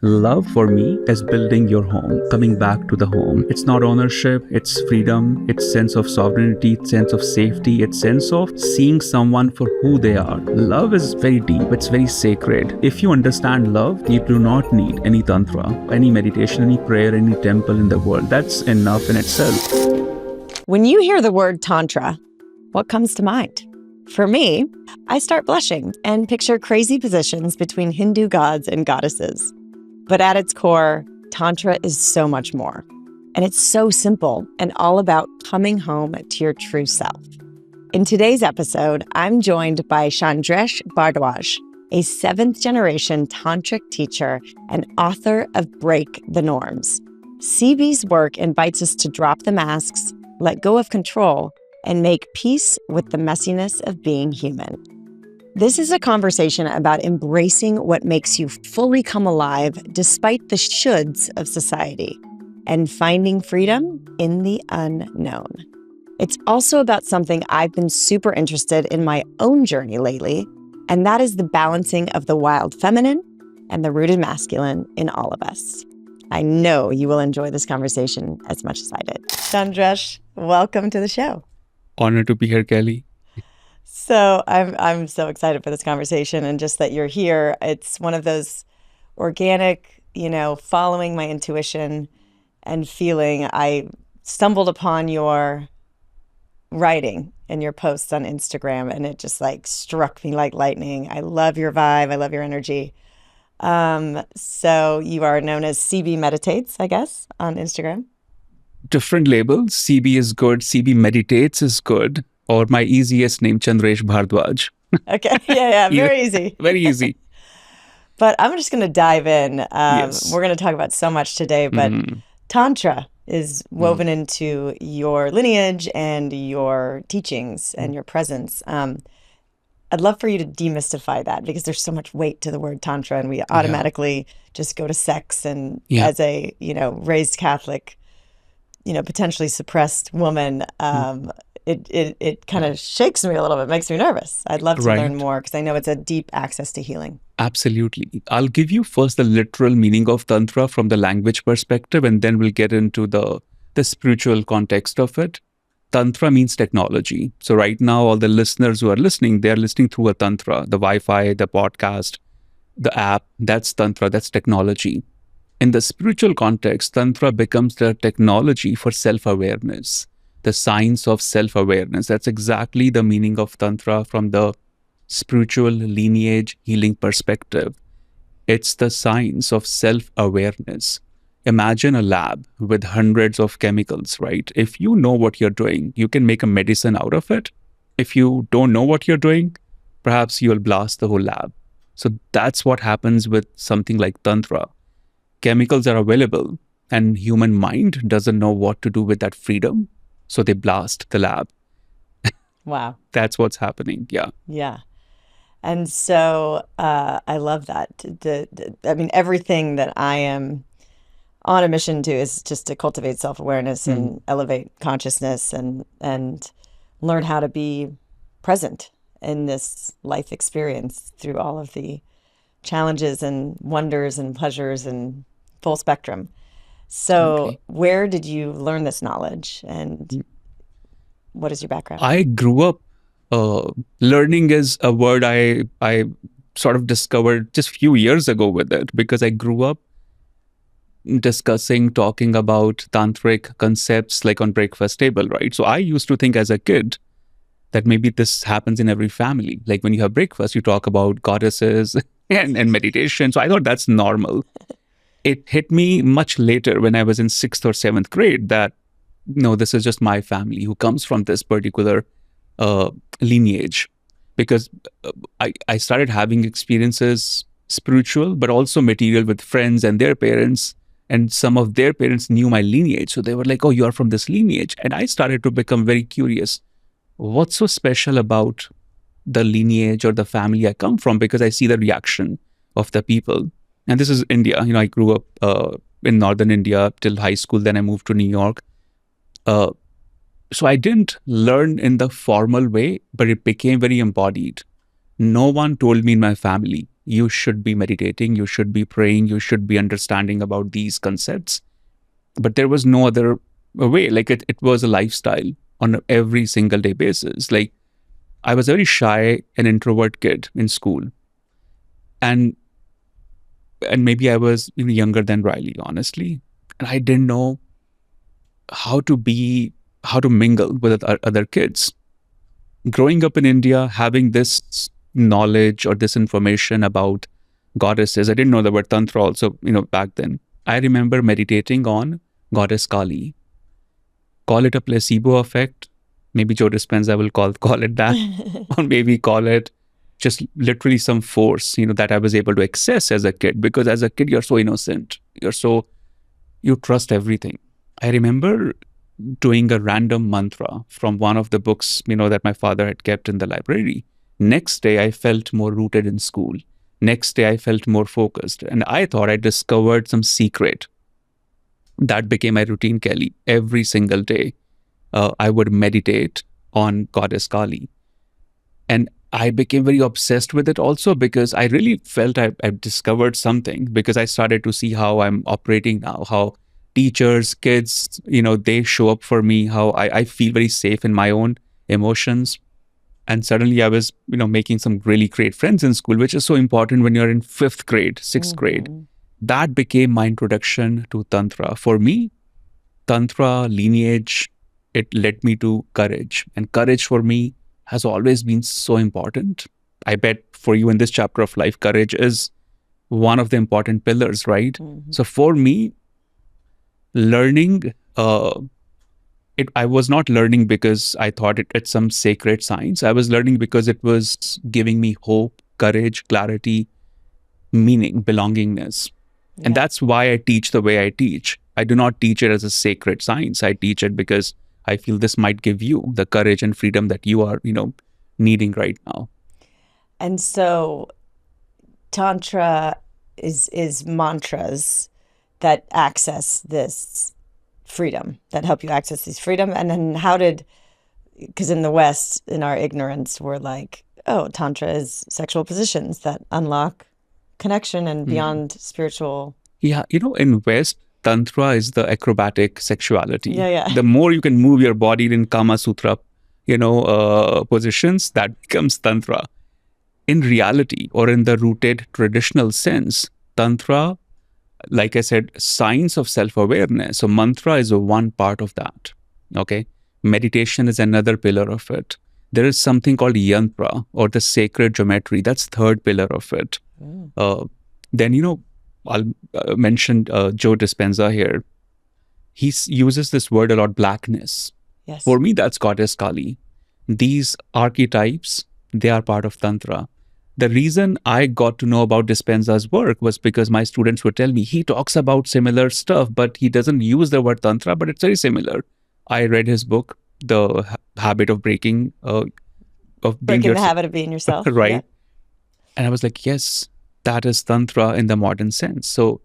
Love for me is building your home, coming back to the home. It's not ownership, it's freedom, it's sense of sovereignty, it's sense of safety, it's sense of seeing someone for who they are. Love is very deep, it's very sacred. If you understand love, you do not need any tantra, any meditation, any prayer, any temple in the world. That's enough in itself. When you hear the word Tantra, what comes to mind? For me, I start blushing and picture crazy positions between Hindu gods and goddesses. But at its core, Tantra is so much more. And it's so simple and all about coming home to your true self. In today's episode, I'm joined by Chandresh Bhardwaj, a 7th generation Tantric teacher and author of Break the Norms. CB's work invites us to drop the masks, let go of control, and make peace with the messiness of being human. This is a conversation about embracing what makes you fully come alive despite the shoulds of society and finding freedom in the unknown. It's also about something I've been super interested in my own journey lately, and that is the balancing of the wild feminine and the rooted masculine in all of us. I know you will enjoy this conversation as much as I did. Chandresh, welcome to the show. Honored to be here, Kelly. So I'm so excited for this conversation and just that you're here. It's one of those organic, following my intuition and feeling. I stumbled upon your writing and your posts on Instagram, and it just struck me like lightning. I love your vibe. I love your energy. So you are known as CB Meditates, I guess, on Instagram. Different labels. CB is good. CB Meditates is good. Or my easiest name, Chandresh Bhardwaj. Okay. Yeah. Very easy. Very easy. But I'm just going to dive in. Yes. We're going to talk about so much today, but Tantra is woven into your lineage and your teachings and your presence. I'd love for you to demystify that because there's so much weight to the word Tantra, and we automatically just go to sex. And as a, raised Catholic, potentially suppressed woman, it kind of shakes me a little bit, makes me nervous. I'd love to learn more because I know it's a deep access to healing. Absolutely. I'll give you first the literal meaning of Tantra from the language perspective, and then we'll get into the spiritual context of it. Tantra means technology. So right now, all the listeners who are listening, they're listening through a Tantra, the Wi-Fi, the podcast, the app. That's Tantra, that's technology. In the spiritual context, Tantra becomes the technology for self-awareness, the science of self-awareness. That's exactly the meaning of Tantra from the spiritual lineage healing perspective. It's the science of self-awareness. Imagine a lab with hundreds of chemicals, right? If you know what you're doing, you can make a medicine out of it. If you don't know what you're doing, perhaps you'll blast the whole lab. So that's what happens with something like Tantra. Chemicals are available and human mind doesn't know what to do with that freedom. So they blast the lab. Wow. That's what's happening. Yeah. Yeah. And so I love that. Everything that I am on a mission to is just to cultivate self-awareness and elevate consciousness and learn how to be present in this life experience through all of the challenges and wonders and pleasures and full spectrum. So where did you learn this knowledge and what is your background? I grew up, learning is a word I sort of discovered just a few years ago with it, because I grew up talking about tantric concepts like on breakfast table, right? So I used to think as a kid that maybe this happens in every family. Like when you have breakfast, you talk about goddesses and meditation. So I thought that's normal. It hit me much later when I was in 6th or 7th grade that, no, this is just my family who comes from this particular lineage. Because I started having experiences, spiritual, but also material with friends and their parents. And some of their parents knew my lineage. So they were like, oh, you are from this lineage. And I started to become very curious. What's so special about the lineage or the family I come from? Because I see the reaction of the people. And this is India. I grew up in northern India till high school. Then I moved to New York. So I didn't learn in the formal way, but it became very embodied. No one told me in my family you should be meditating, you should be praying, you should be understanding about these concepts. But there was no other way. Like it was a lifestyle on every single day basis. Like I was a very shy and introvert kid in school. And maybe I was even younger than Riley, honestly. And I didn't know how to mingle with other kids. Growing up in India, having this knowledge or this information about goddesses, I didn't know the word Tantra also, back then. I remember meditating on Goddess Kali. Call it a placebo effect. Maybe Joe Dispenza will call it that. Or maybe call it just literally some force, that I was able to access as a kid. Because as a kid, you're so innocent. You trust everything. I remember doing a random mantra from one of the books, that my father had kept in the library. Next day, I felt more rooted in school. Next day, I felt more focused. And I thought I discovered some secret. That became my routine, Kelly. Every single day, I would meditate on Goddess Kali. And I became very obsessed with it also because I really felt I've discovered something, because I started to see how I'm operating now, how teachers, kids, they show up for me, how I feel very safe in my own emotions. And suddenly I was, making some really great friends in school, which is so important when you're in 5th grade, 6th grade. That became my introduction to Tantra. For me, Tantra lineage, it led me to courage. And courage for me has always been so important. I bet for you in this chapter of life, courage is one of the important pillars, right? So for me, learning, I was not learning because I thought it's some sacred science. I was learning because it was giving me hope, courage, clarity, meaning, belongingness. Yeah. And that's why I teach the way I teach. I do not teach it as a sacred science. I teach it because I feel this might give you the courage and freedom that you are, needing right now. And so Tantra is mantras that access this freedom, that help you access this freedom. And then because in the West, in our ignorance, we're like, oh, Tantra is sexual positions that unlock connection and beyond spiritual. Yeah, in West, Tantra is the acrobatic sexuality. Yeah. The more you can move your body in Kama Sutra, positions, that becomes Tantra. In reality, or in the rooted traditional sense, Tantra, like I said, science of self-awareness. So mantra is one part of that. Okay. Meditation is another pillar of it. There is something called yantra, or the sacred geometry. That's third pillar of it. Then, I'll mention Joe Dispenza here. He uses this word a lot, blackness. Yes. For me, that's Goddess Kali. These archetypes, they are part of Tantra. The reason I got to know about Dispenza's work was because my students would tell me he talks about similar stuff, but he doesn't use the word Tantra, but it's very similar. I read his book, The Habit of Breaking the Habit of Being Yourself. Right. Yeah. And I was like, yes, that is Tantra in the modern sense. So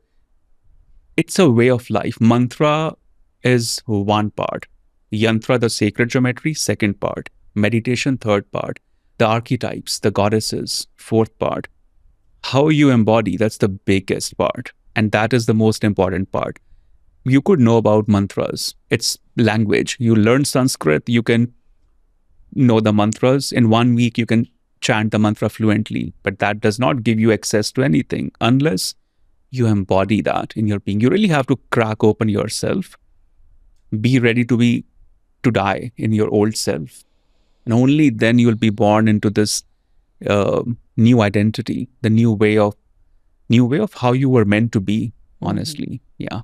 it's a way of life. Mantra is one part. Yantra, the sacred geometry, second part. Meditation, third part. The archetypes, the goddesses, fourth part. How you embody, that's the biggest part. And that is the most important part. You could know about mantras. It's language. You learn Sanskrit, you can know the mantras. In 1 week, you can chant the mantra fluently. But that does not give you access to anything unless you embody that in your being. You really have to crack open yourself. Be ready to die in your old self. And only then you'll be born into this new identity, the new way of how you were meant to be, honestly. Yeah.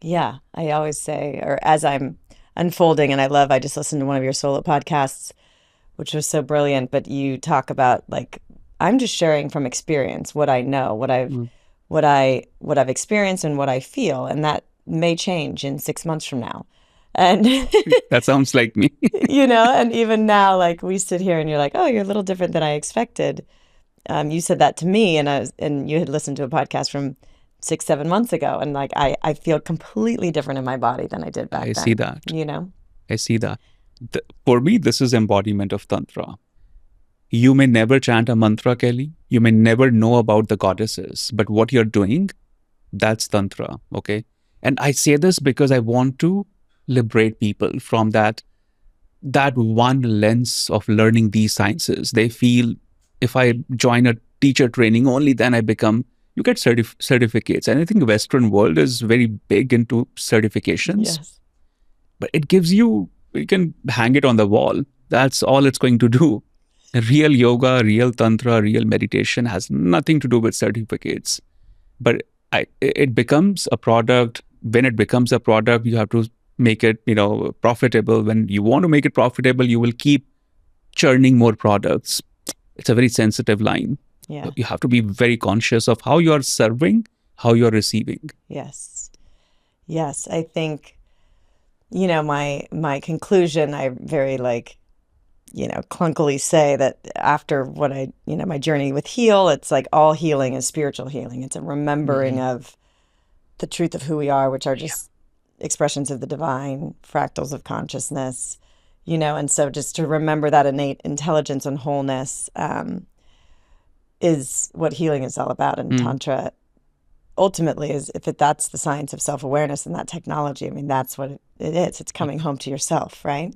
Yeah. I always say, or as I'm unfolding, and I just listened to one of your solo podcasts, which was so brilliant, but you talk about, like, I'm just sharing from experience what I know, what I've experienced and what I feel. And that may change in 6 months from now. And that sounds like me. And even now, like, we sit here and you're like, oh, you're a little different than I expected. You said that to me, and you had listened to a podcast from 6-7 months ago, and like I feel completely different in my body than I did back then. I see that. You know? I see that. For me, this is embodiment of Tantra. You may never chant a mantra, Kelly. You may never know about the goddesses, but what you're doing, that's Tantra, okay? And I say this because I want to liberate people from that one lens of learning these sciences. They feel if I join a teacher training, only then I become, you get certificates. And I think the Western world is very big into certifications, Yes. but it gives you can hang it on the wall. That's all it's going to do. Real yoga, real tantra, real meditation has nothing to do with certificates. But it becomes a product. When it becomes a product, you have to make it, profitable. When you want to make it profitable, you will keep churning more products. It's a very sensitive line. Yeah. You have to be very conscious of how you are serving, how you are receiving. Yes. Yes. I think, my conclusion, I very clunkily say that after what my journey with heal, it's like all healing is spiritual healing. It's a remembering of the truth of who we are, which are just expressions of the divine, fractals of consciousness, and so just to remember that innate intelligence and wholeness is what healing is all about. And Tantra ultimately is, that's the science of self-awareness and that technology, I mean, that's what it is. It's coming home to yourself, right?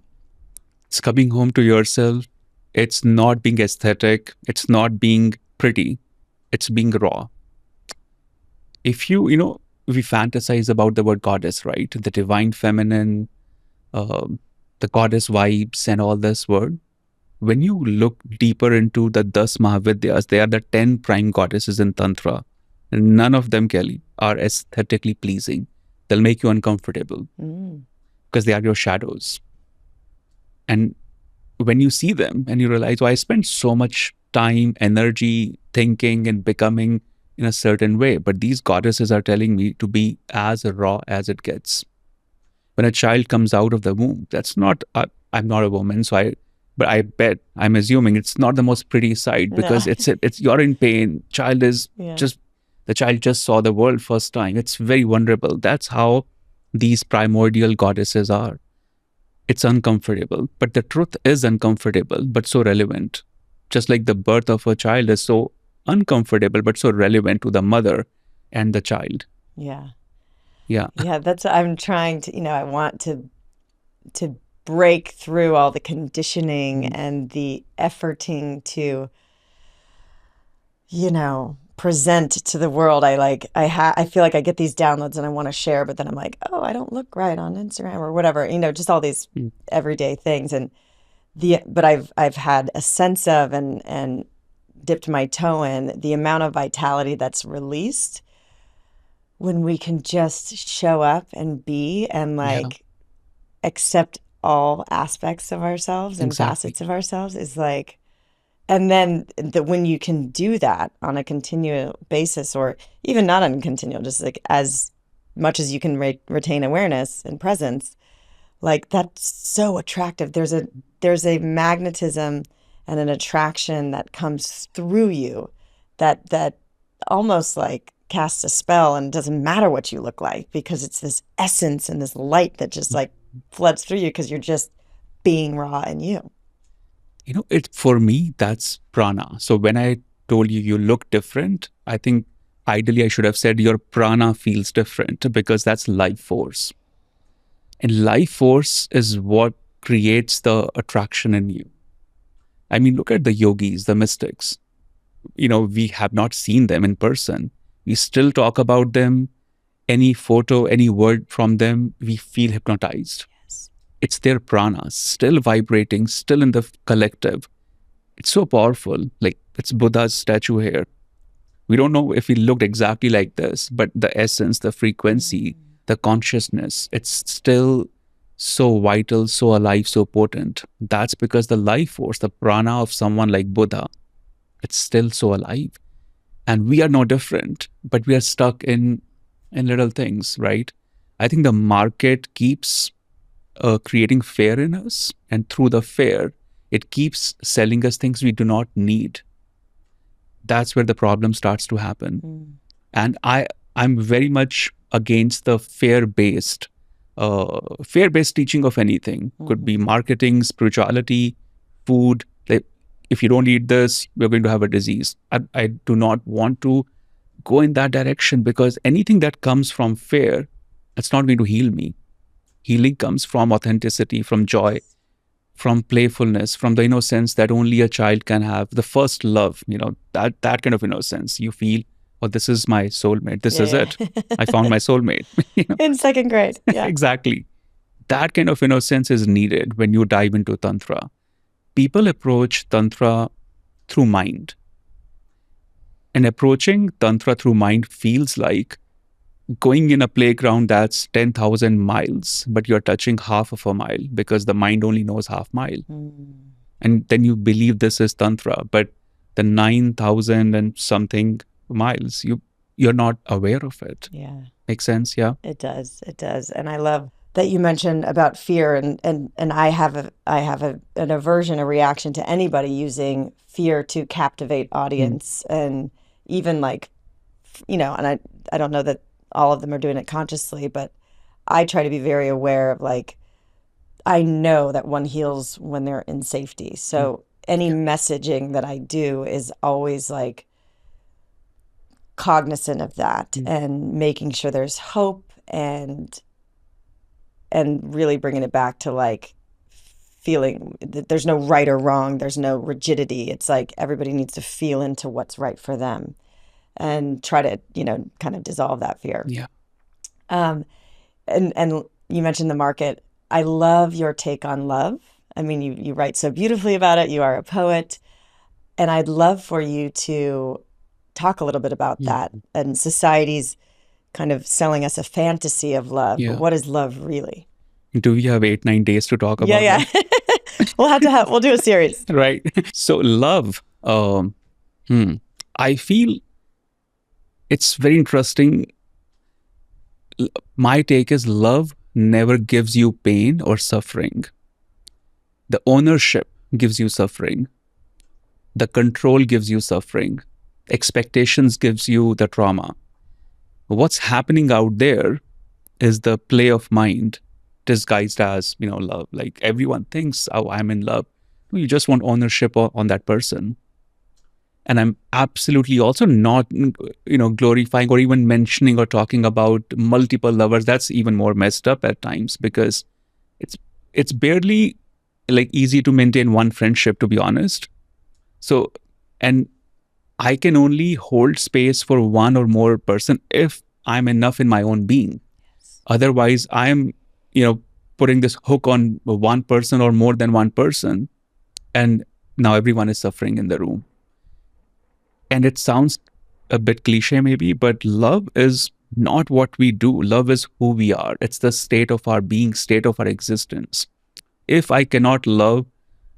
It's coming home to yourself. It's not being aesthetic. It's not being pretty. It's being raw. If we fantasize about the word goddess, right? The divine feminine, the goddess vibes and all this word. When you look deeper into the 10 Mahavidyas, they are the 10 prime goddesses in Tantra. And none of them, Kelly, are aesthetically pleasing. They'll make you uncomfortable because they are your shadows. And when you see them and you realize, oh, I spent so much time, energy, thinking and becoming in a certain way, but these goddesses are telling me to be as raw as it gets. When a child comes out of the womb, that's not, I'm not a woman, but I bet, I'm assuming it's not the most pretty sight because it's you're in pain. The child just saw the world first time. It's very vulnerable. That's how these primordial goddesses are. It's uncomfortable, but the truth is uncomfortable, but so relevant. Just like the birth of a child is so uncomfortable, but so relevant to the mother and the child. Yeah. Yeah. Yeah. That's, I'm trying to, I want to break through all the conditioning and the efforting to, present to the world. I feel like I get these downloads and I want to share, but then I'm like, oh, I don't look right on Instagram or whatever, just all these everyday things. And but I've had a sense of and dipped my toe in the amount of vitality that's released when we can just show up and be and accept all aspects of ourselves and facets of ourselves is like. And then when you can do that on a continual basis, or even not on a continual, just like as much as you can retain awareness and presence, like that's so attractive. There's a magnetism and an attraction that comes through you that almost like casts a spell, and it doesn't matter what you look like because it's this essence and this light that just like floods through you because you're just being raw in you. For me, that's prana. So when I told you look different, I think ideally I should have said your prana feels different because that's life force. And life force is what creates the attraction in you. I mean, look at the yogis, the mystics. We have not seen them in person. We still talk about them. Any photo, any word from them, we feel hypnotized. It's their prana, still vibrating, still in the collective. It's so powerful. Like it's Buddha's statue here. We don't know if he looked exactly like this, but the essence, the frequency, the consciousness, it's still so vital, so alive, so potent. That's because the life force, the prana of someone like Buddha, it's still so alive. And we are no different, but we are stuck in little things, right? I think the market keeps creating fear in us, and through the fear, it keeps selling us things we do not need. That's where the problem starts to happen. And I'm very much against the fear-based teaching of anything. Could be marketing, spirituality, food. if you don't eat this, you're going to have a disease. I do not want to go in that direction, because anything that comes from fear, it's not going to heal me. Healing comes from authenticity, from joy, from playfulness, from the innocence that only a child can have. The first love, that kind of innocence. You feel, oh, this is my soulmate. This is Yeah. it. I found my soulmate. In second grade. Yeah. Exactly. That kind of innocence is needed when you dive into Tantra. People approach Tantra through mind. And approaching Tantra through mind feels like going in a playground that's 10,000 miles, but you're touching half of a mile because the mind only knows half mile. And then you believe this is Tantra, but the 9,000 and something miles, you're not aware of it. Yeah. Makes sense? Yeah. It does. It does. And I love that you mentioned about fear, and I have an aversion, a reaction to anybody using fear to captivate audience, and even like, and I don't know that all of them are doing it consciously, but I try to be very aware of, like, I know that one heals when they're in safety. So any messaging that I do is always like cognizant of that, and making sure there's hope, and really bringing it back to like feeling that there's no right or wrong, there's no rigidity. It's like everybody needs to feel into what's right for them, and try to kind of dissolve that fear. Yeah. And you mentioned the market. I love your take on love. I mean, you write so beautifully about it. You are a poet, and I'd love for you to talk a little bit about that, and society's kind of selling us a fantasy of love. Yeah. But what is love really? Do we have 8-9 days to talk about Yeah. We'll do a series. Right. So love, I feel it's very interesting. My take is love never gives you pain or suffering. The ownership gives you suffering. The control gives you suffering. Expectations gives you the trauma. What's happening out there is the play of mind disguised as, love. Like everyone thinks, oh, I'm in love. You just want ownership on that person. And I'm absolutely also not, glorifying or even mentioning or talking about multiple lovers. That's even more messed up at times, because it's barely like easy to maintain one friendship, to be honest. So, and I can only hold space for one or more person if I'm enough in my own being. Otherwise, I'm, putting this hook on one person or more than one person, and now everyone is suffering in the room. And it sounds a bit cliche maybe, but love is not what we do. Love is who we are. It's the state of our being, state of our existence. If I cannot love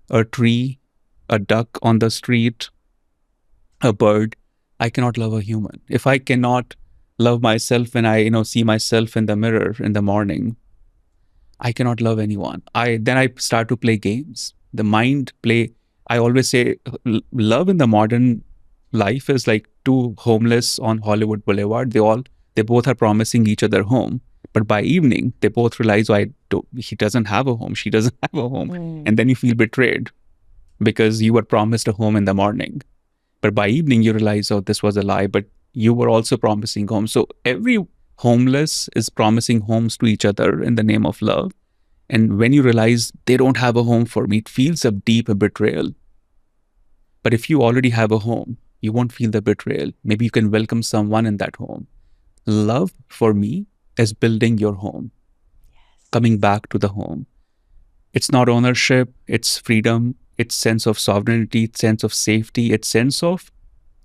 a tree, a duck on the street, a bird, I cannot love a human. If I cannot love myself when I, see myself in the mirror in the morning, I cannot love anyone. Then I start to play games. The mind play. I always say love in the modern life is like two homeless on Hollywood Boulevard. They both are promising each other home. But by evening, they both realize, he doesn't have a home. She doesn't have a home. And then you feel betrayed because you were promised a home in the morning. But by evening, you realize, oh, this was a lie, but you were also promising home. So every homeless is promising homes to each other in the name of love. And when you realize they don't have a home for me, it feels a deep betrayal. But if you already have a home, you won't feel the betrayal. Maybe you can welcome someone in that home. Love for me is building your home, coming back to the home. It's not ownership, it's freedom, it's sense of sovereignty, it's sense of safety, it's sense of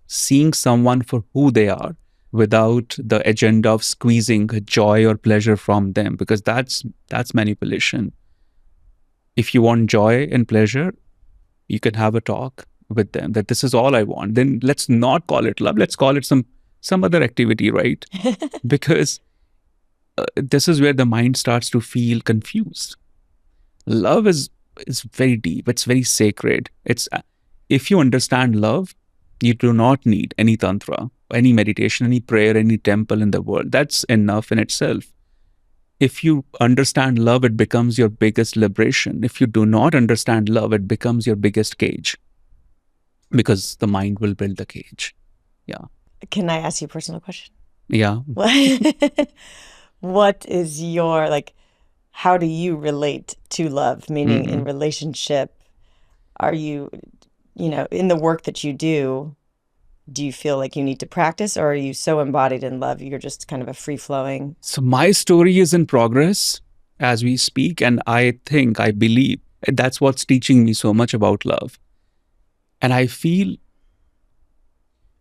seeing someone for who they are without the agenda of squeezing joy or pleasure from them, because that's manipulation. If you want joy and pleasure, you can have a talk with them that this is all I want. Then let's not call it love. Let's call it some other activity, right? Because this is where the mind starts to feel confused. Love is very deep. It's very sacred. If you understand love, you do not need any tantra, any meditation, any prayer, any temple in the world. That's enough in itself. If you understand love, it becomes your biggest liberation. If you do not understand love, it becomes your biggest cage. because the mind will build the cage. Yeah. Can I ask you a personal question? Yeah. What is your, like, how do you relate to love? Meaning in Mm. relationship, are you, in the work that you do you feel like you need to practice, or are you so embodied in love, you're just kind of a free-flowing? So my story is in progress as we speak. And I believe that's what's teaching me so much about love. And I feel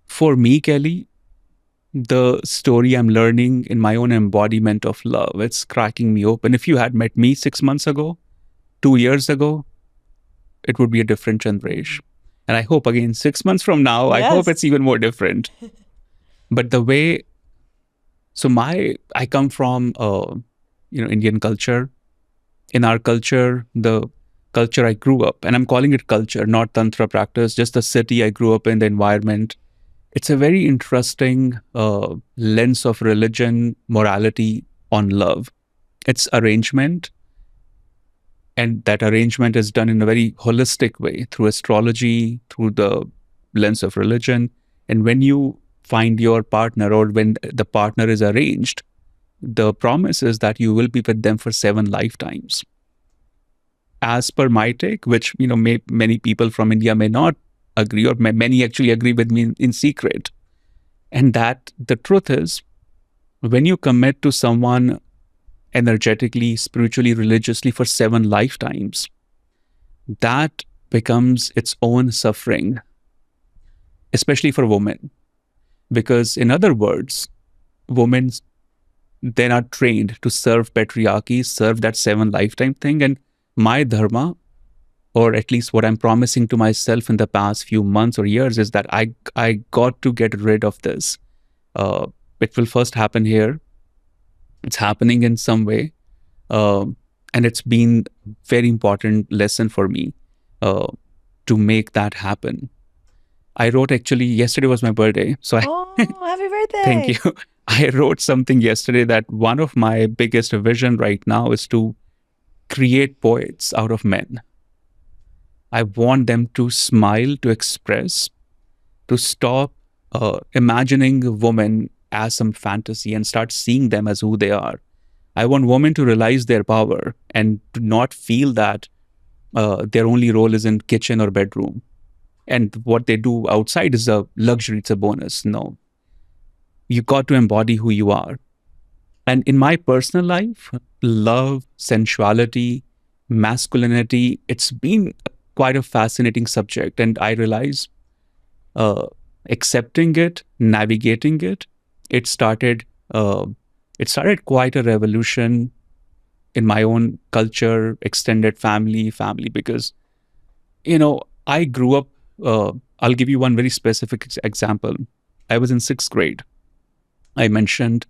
for me, Kelly, the story I'm learning in my own embodiment of love, it's cracking me open. If you had met me 6 months ago, 2 years ago, it would be a different Chandresh. And I hope again, 6 months from now, I hope Yes. it's even more different. But the way, so I come from, Indian culture. In our culture, the culture I grew up, and I'm calling it culture, not Tantra practice, just the city I grew up in, the environment. It's a very interesting lens of religion, morality on love. It's arrangement, and that arrangement is done in a very holistic way through astrology, through the lens of religion. And when you find your partner, or when the partner is arranged, the promise is that you will be with them for 7 lifetimes. As per my take, which many people from India may not agree, or many actually agree with me in secret. And that the truth is, when you commit to someone energetically, spiritually, religiously for 7 lifetimes, that becomes its own suffering, especially for women. Because, in other words, women then are trained to serve patriarchy, serve that 7 lifetime thing. And my dharma, or at least what I'm promising to myself in the past few months or years, is that I got to get rid of this. It will first happen here. It's happening in some way. And it's been very important lesson for me uh, to make that happen. I wrote, actually, yesterday was my birthday. So Oh, happy birthday. thank you. I wrote something yesterday that one of my biggest vision right now is to create poets out of men. I want them to smile, to express, to stop imagining women as some fantasy and start seeing them as who they are. I want women to realize their power and to not feel that their only role is in kitchen or bedroom. And what they do outside is a luxury, it's a bonus. No, you got to embody who you are. And in my personal life, love, sensuality, masculinity, it's been quite a fascinating subject. And I realize uh, accepting it, navigating it, it started uh, it started quite a revolution in my own culture, extended family, because I grew up. I'll give you one very specific example. I was in 6th grade. I mentioned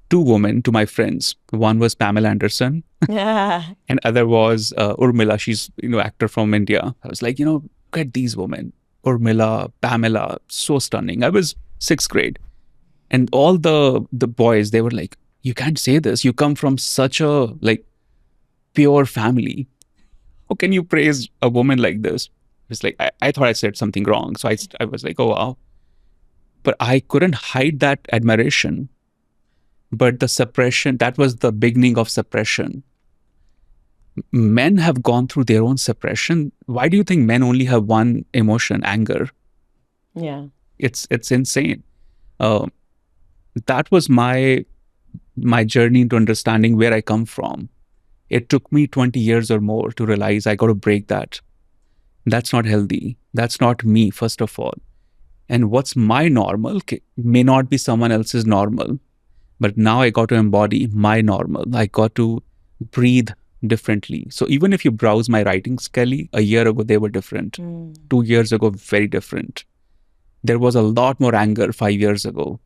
two women to my friends. One was Pamela Anderson, Yeah. and other was Urmila. She's actor from India. I was like, look at these women, Urmila, Pamela, so stunning. I was 6th grade, and all the boys, they were like, you can't say this. You come from such a pure family. How can you praise a woman like this? It's like I thought I said something wrong, so I was like, oh wow. But I couldn't hide that admiration. But the suppression, that was the beginning of suppression. Men have gone through their own suppression. Why do you think men only have one emotion, anger? Yeah. It's insane. Uh, that was my journey into understanding where I come from. It took me 20 years or more to realize I got to break that. That's not healthy. That's not me, first of all. And what's my normal may not be someone else's normal. But now I got to embody my normal. I got to breathe differently. So even if you browse my writings, Kelly, a year ago, they were different. 2 years ago, very different. There was a lot more anger 5 years ago.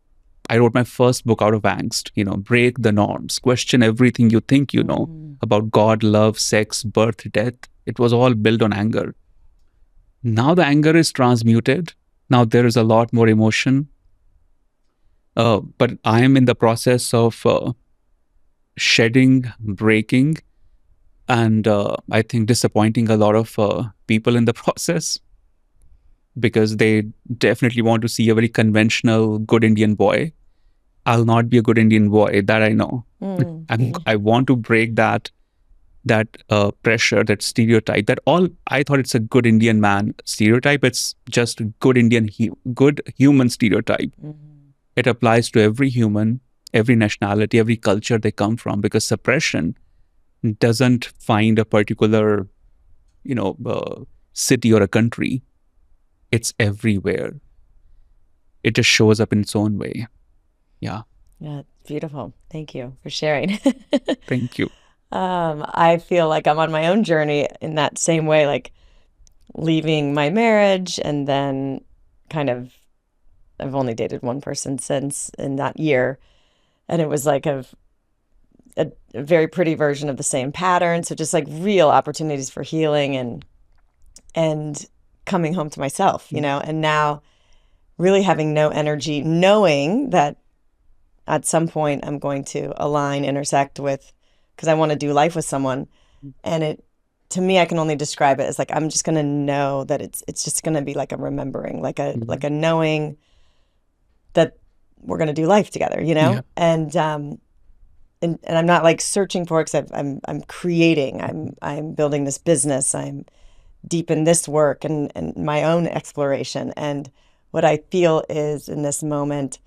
I wrote my first book out of angst, break the norms, question everything you think you know about God, love, sex, birth, death. It was all built on anger. Now the anger is transmuted. Now there is a lot more emotion. But I am in the process of shedding, breaking, and I think disappointing a lot of people in the process. because they definitely want to see a very conventional, good Indian boy. I'll not be a good Indian boy, that I know. I want to break that pressure, that stereotype. That all I thought it's a good Indian man stereotype. It's just good good human stereotype. It applies to every human, every nationality, every culture they come from, because suppression doesn't find a particular, city or a country. It's everywhere. It just shows up in its own way. Yeah. Yeah, beautiful. Thank you for sharing. Thank you. I feel like I'm on my own journey in that same way, like leaving my marriage, and then kind of, I've only dated one person since in that year. And it was like a very pretty version of the same pattern. So just like real opportunities for healing and coming home to myself, and now really having no energy, knowing that at some point I'm going to align, intersect with, because I want to do life with someone. And to me, I can only describe it as like, I'm just going to know that it's just going to be like a remembering, like a knowing that we're going to do life together, Yeah. And I'm not like searching for it, because I'm creating, I'm building this business, I'm deep in this work and my own exploration. And what I feel is in this moment,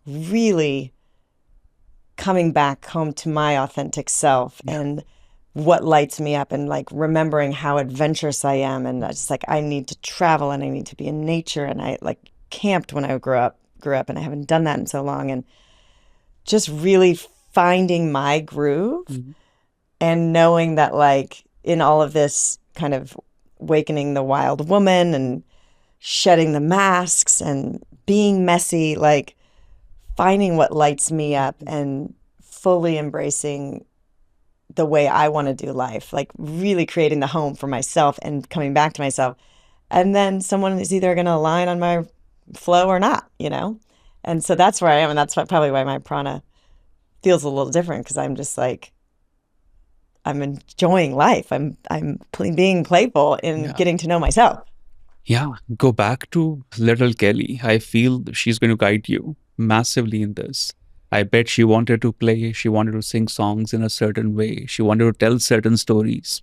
really coming back home to my authentic self and what lights me up, and like remembering how adventurous I am. And I just like, I need to travel and I need to be in nature. And I like camped when I grew up, and I haven't done that in so long. And just really finding my groove and knowing that like in all of this kind of awakening the wild woman and shedding the masks and being messy, like finding what lights me up and fully embracing the way I want to do life, like really creating the home for myself and coming back to myself. And then someone is either going to align on my flow or not, And so that's where I am. And that's probably why my prana feels a little different, because I'm just like, I'm enjoying life. I'm being playful and getting to know myself. Yeah. Go back to little Kelly. I feel she's going to guide you massively in this. I bet she wanted to play. She wanted to sing songs in a certain way. She wanted to tell certain stories.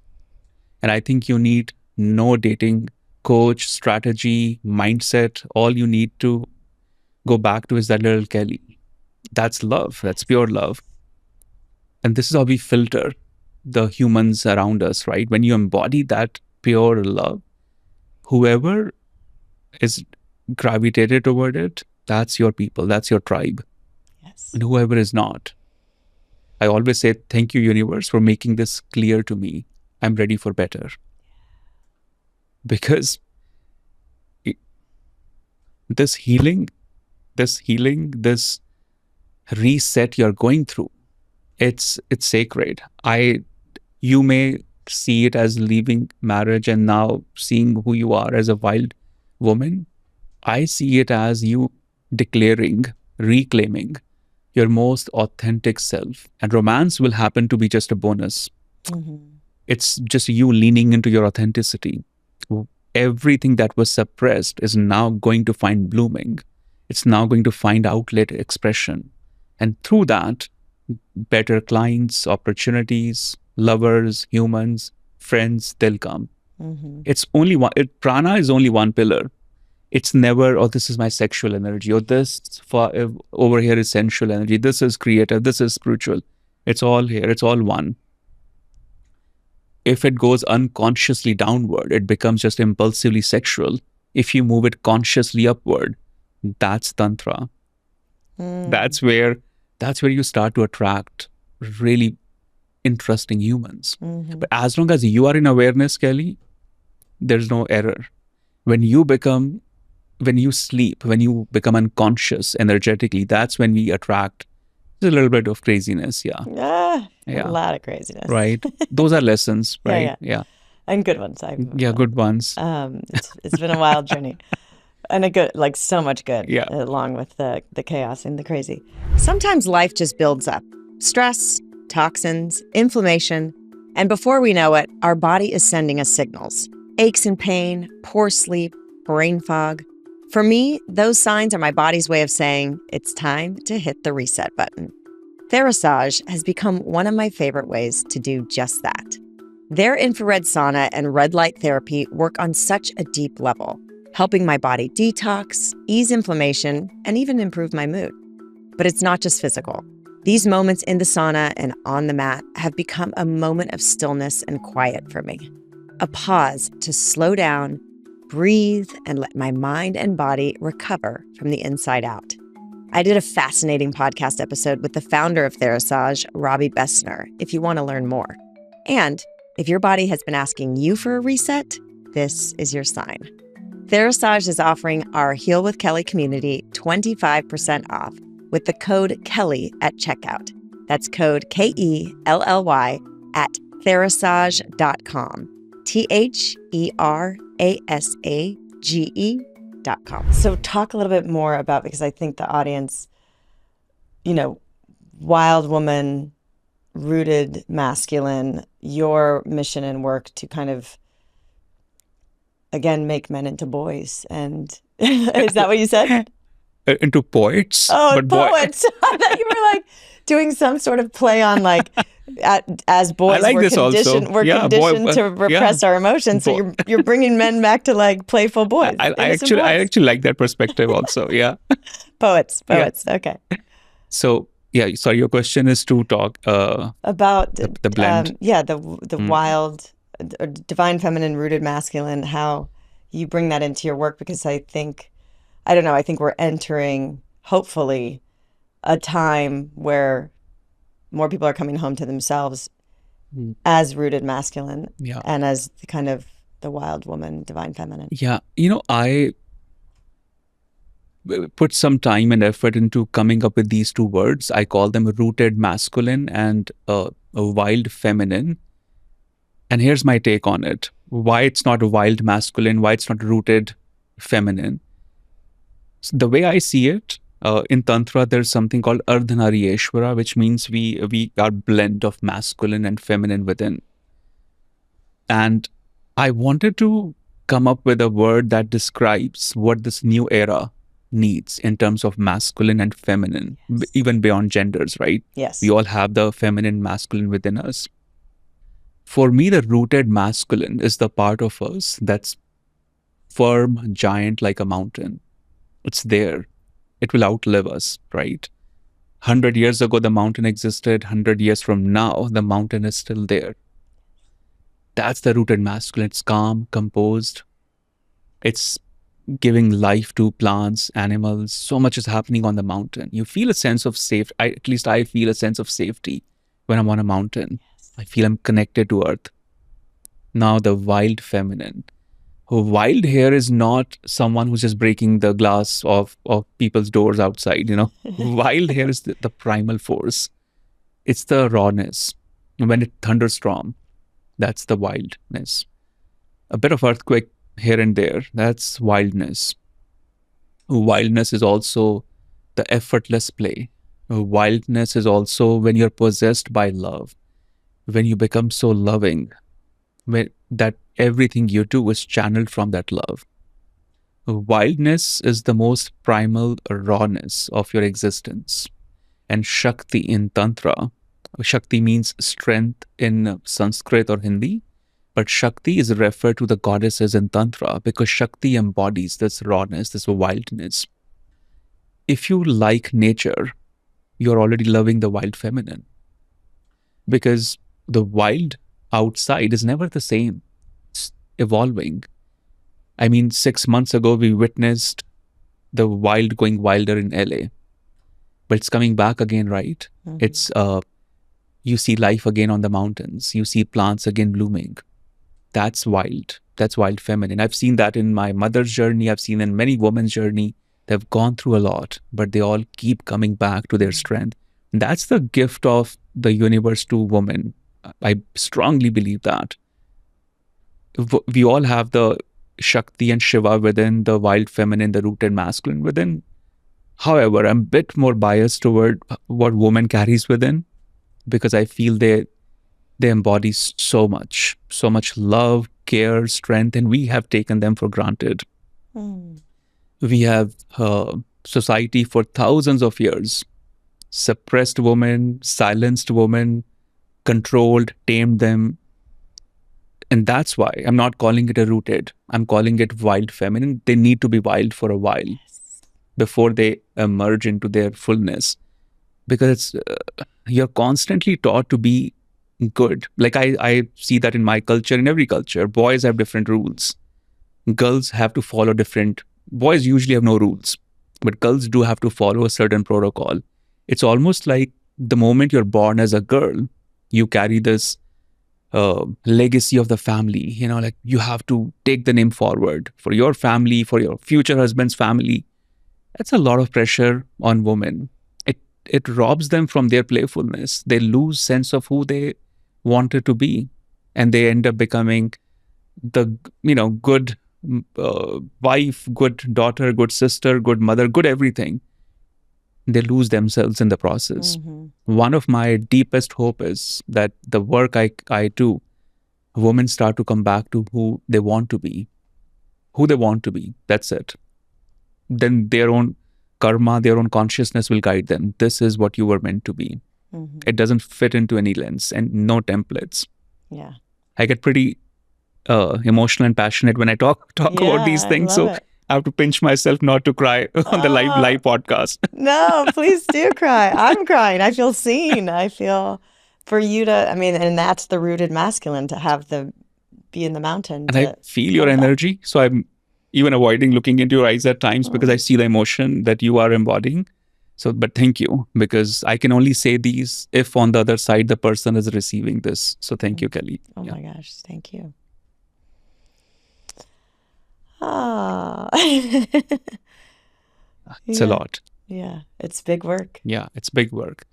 And I think you need no dating coach, strategy, mindset. All you need to go back to is that little Kelly. That's love. That's pure love. And this is how we filter the humans around us, right? When you embody that pure love, whoever is gravitated toward it, that's your people, that's your tribe. Yes. And whoever is not, I always say, thank you, universe, for making this clear to me. I'm ready for better. Because this healing, this reset you're going through, it's sacred. You may see it as leaving marriage and now seeing who you are as a wild woman. I see it as you declaring, reclaiming your most authentic self. And romance will happen to be just a bonus. It's just you leaning into your authenticity. Everything that was suppressed is now going to find blooming. It's now going to find outlet, expression. And through that, better clients, opportunities, lovers, humans, friends, they'll come. It's only one. Prana is only one pillar. It's never, oh, this is my sexual energy, or this over here is sensual energy, this is creative, this is spiritual. It's all here. It's all one. If it goes unconsciously downward, it becomes just impulsively sexual. If you move it consciously upward, that's Tantra. That's where you start to attract really interesting humans. But as long as you are in awareness, Kelly, there's no error. When you sleep, when you become unconscious energetically, that's when we attract a little bit of craziness. A lot of craziness. Right. Those are lessons, right? Yeah. And good ones. Good ones. It's been a wild journey. And a good, like so much good, Yeah. along with the chaos and the crazy. Sometimes life just builds up. Stress, toxins, inflammation. And before we know it, our body is sending us signals. Aches and pain, poor sleep, brain fog. For me, those signs are my body's way of saying it's time to hit the reset button. Therasage has become one of my favorite ways to do just that. Their infrared sauna and red light therapy work on such a deep level, helping my body detox, ease inflammation, and even improve my mood. But it's not just physical. These moments in the sauna and on the mat have become a moment of stillness and quiet for me. A pause to slow down, breathe, and let my mind and body recover from the inside out. I did a fascinating podcast episode with the founder of Therasage, Robbie Bessner, if you want to learn more. And if your body has been asking you for a reset, this is your sign. Therasage is offering our Heal with Kelly community 25% off with the code Kelly at checkout. That's code KELLY at therasage.com. THERASAGE.com. So talk a little bit more about, because I think the audience, wild woman, rooted masculine, your mission and work to kind of, again, make men into boys. And is that what you said? Into poets. Oh, but poets. I thought you were like doing some sort of play on like, as boys, like we're conditioned to repress our emotions. So you're bringing men back to like playful boys. I actually like that perspective also. Yeah. Poets. Okay. So sorry, your question is to talk about the blend. The wild, divine feminine, rooted masculine. How you bring that into your work, because I think we're entering, hopefully, a time where more people are coming home to themselves as rooted masculine and as the kind of the wild woman, divine feminine. Yeah. I put some time and effort into coming up with these two words. I call them rooted masculine and a wild feminine. And here's my take on it. Why it's not a wild masculine, why it's not rooted feminine. So the way I see it, in Tantra, there's something called Ardhanariyeshwara, which means we are blend of masculine and feminine within. And I wanted to come up with a word that describes what this new era needs in terms of masculine and feminine, even beyond genders, right? Yes. We all have the feminine, masculine within us. For me, the rooted masculine is the part of us that's firm, giant like a mountain. It's there. It will outlive us, right? 100 years ago, the mountain existed. 100 years from now, the mountain is still there. That's the rooted masculine. It's calm, composed. It's giving life to plants, animals. So much is happening on the mountain. You feel a sense of safety. At least I feel a sense of safety when I'm on a mountain. I feel I'm connected to earth. Now the wild feminine. Wild here is not someone who's just breaking the glass of people's doors outside, Wild here is the primal force. It's the rawness. When it thunderstorm, that's the wildness. A bit of earthquake here and there, that's wildness. Wildness is also the effortless play. Wildness is also when you're possessed by love, when you become so loving, that everything you do is channeled from that love. Wildness is the most primal rawness of your existence. And Shakti in Tantra, Shakti means strength in Sanskrit or Hindi, but Shakti is referred to the goddesses in Tantra because Shakti embodies this rawness, this wildness. If you like nature, you're already loving the wild feminine, because the wild outside is never the same. It's evolving. 6 months ago, we witnessed the wild going wilder in LA, but it's coming back again, right? Mm-hmm. It's, you see life again on the mountains. You see plants again blooming. That's wild. That's wild feminine. I've seen that in my mother's journey. I've seen in many women's journey. They've gone through a lot, but they all keep coming back to their strength. That's the gift of the universe to women. I strongly believe that. We all have the Shakti and Shiva within, the wild feminine, the rooted masculine within. However, I'm a bit more biased toward what woman carries within, because I feel they embody so much love, care, strength, and we have taken them for granted. Mm. We have society for thousands of years suppressed women, silenced women, controlled, tamed them. And that's why I'm not calling it a rooted. I'm calling it wild feminine. They need to be wild for a while Yes. before they emerge into their fullness. Because you're constantly taught to be good. Like I see that in my culture, in every culture. Boys have different rules. Girls have to follow different. Boys usually have no rules, but girls do have to follow a certain protocol. It's almost like the moment you're born as a girl, you carry this legacy of the family. You know, like you have to take the name forward for your family, for your future husband's family. That's a lot of pressure on women. It robs them from their playfulness. They lose sense of who they wanted to be, and they end up becoming the good wife, good daughter, good sister, good mother, good everything. They lose themselves in the process. Mhm. One of my deepest hope is that the work I do, women start to come back to who they want to be, who they want to be. That's it. Then their own karma, their own consciousness will guide them. This is what you were meant to be. Mhm. It doesn't fit into any lens and no templates. Yeah. I get pretty emotional and passionate when I talk about Yeah, these I things. love So it. I have to pinch myself not to cry on the Oh, live podcast. no, please do cry. I'm crying. I feel seen. I feel for you to, I mean, and that's the rooted masculine to have the be in the mountain And I to feel your hold that. energy. So I'm even avoiding looking into your eyes at times because I Mm. see the emotion that you are embodying. So, but thank you, because I can only say these if on the other side the person is receiving this. So thank you, Kelly. Oh Yeah, my gosh, thank you. Ah. it's a Yeah. lot. Yeah. It's big work. Yeah, it's big work.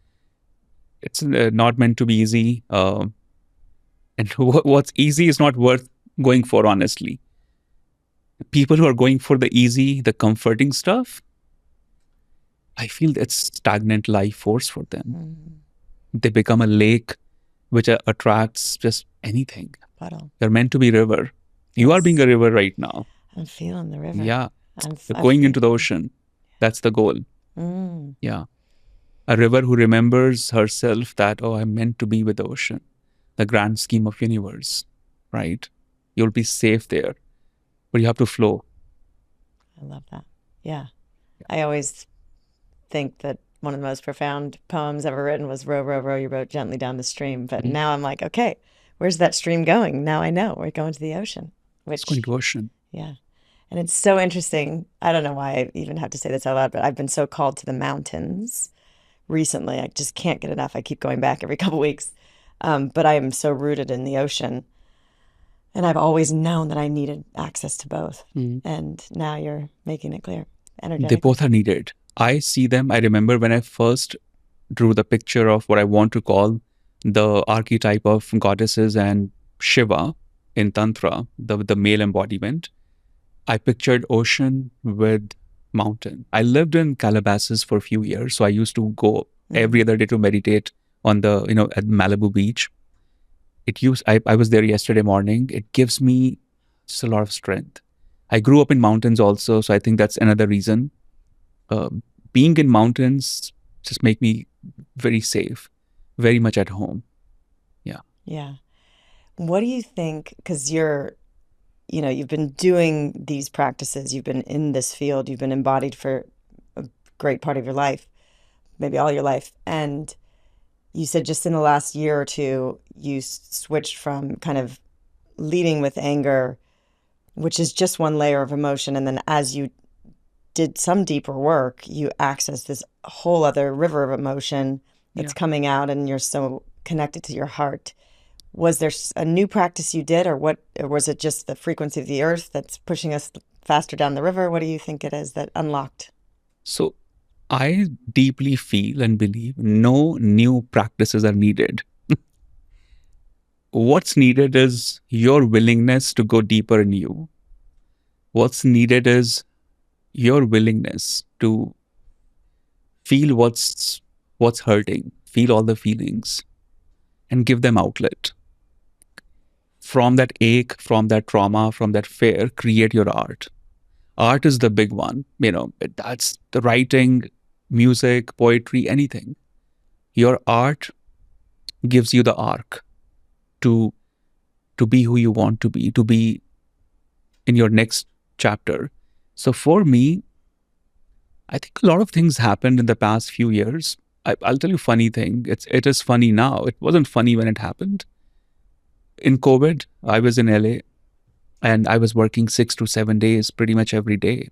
It's not meant to be easy. And what's easy is not worth going for, honestly. People who are going for the easy, the comforting stuff, I feel it's stagnant life force for them. Mm. They become a lake which attracts just anything. Puddle. You're meant to be river. You are being Yes. a river right now. I'm feeling the river. Yeah, you're I going feel. into the ocean. That's the goal. Mm. Yeah, a river who remembers herself that, oh, I'm meant to be with the ocean, the grand scheme of universe, right? You'll be safe there, but you have to flow. I love that. Yeah. I always think that one of the most profound poems ever written was Row, row, row your boat gently down the stream. But Mhm. now I'm like, okay, where's that stream going? Now I know we're going to the ocean, It's going which, to ocean. yeah. And it's so interesting. I don't know why I even have to say this out loud, but I've been so called to the mountains recently. I just can't get enough. I keep going back every couple weeks. But I am so rooted in the ocean. And I've always known that I needed access to both. Mhm. And now you're making it clear They energetically. both are needed. I see them. I remember when I first drew the picture of what I want to call the archetype of goddesses and Shiva in Tantra, the male embodiment. I pictured ocean with mountain. I lived in Calabasas for a few years, so I used to go every other day to meditate on the, at Malibu beach. I was there yesterday morning. It gives me just a lot of strength. I grew up in mountains also, so I think that's another reason. Uh, Being in mountains just make me very safe, very much at home. Yeah. Yeah. What do you think? Because you've been doing these practices, you've been in this field, you've been embodied for a great part of your life, maybe all your life. And you said just in the last year or two, you switched from kind of leading with anger, which is just one layer of emotion. And then as you did some deeper work, you access this whole other river of emotion that's Yeah. coming out, and you're so connected to your heart. Was there a new practice you did, or what? Or was it just the frequency of the earth that's pushing us faster down the river? What do you think it is that unlocked? So I deeply feel and believe no new practices are needed. What's needed is your willingness to go deeper in you. What's needed is your willingness to feel what's hurting, feel all the feelings, and give them outlet. From that ache, from that trauma, from that fear, create your art. Art is the big one. That's the writing, music, poetry, anything. Your art gives you the arc to be who you want to be in your next chapter. So for me, I think a lot of things happened in the past few years. I'll tell you a funny thing. It is funny now. It wasn't funny when it happened. In COVID, I was in LA and I was working 6 to 7 days pretty much every day.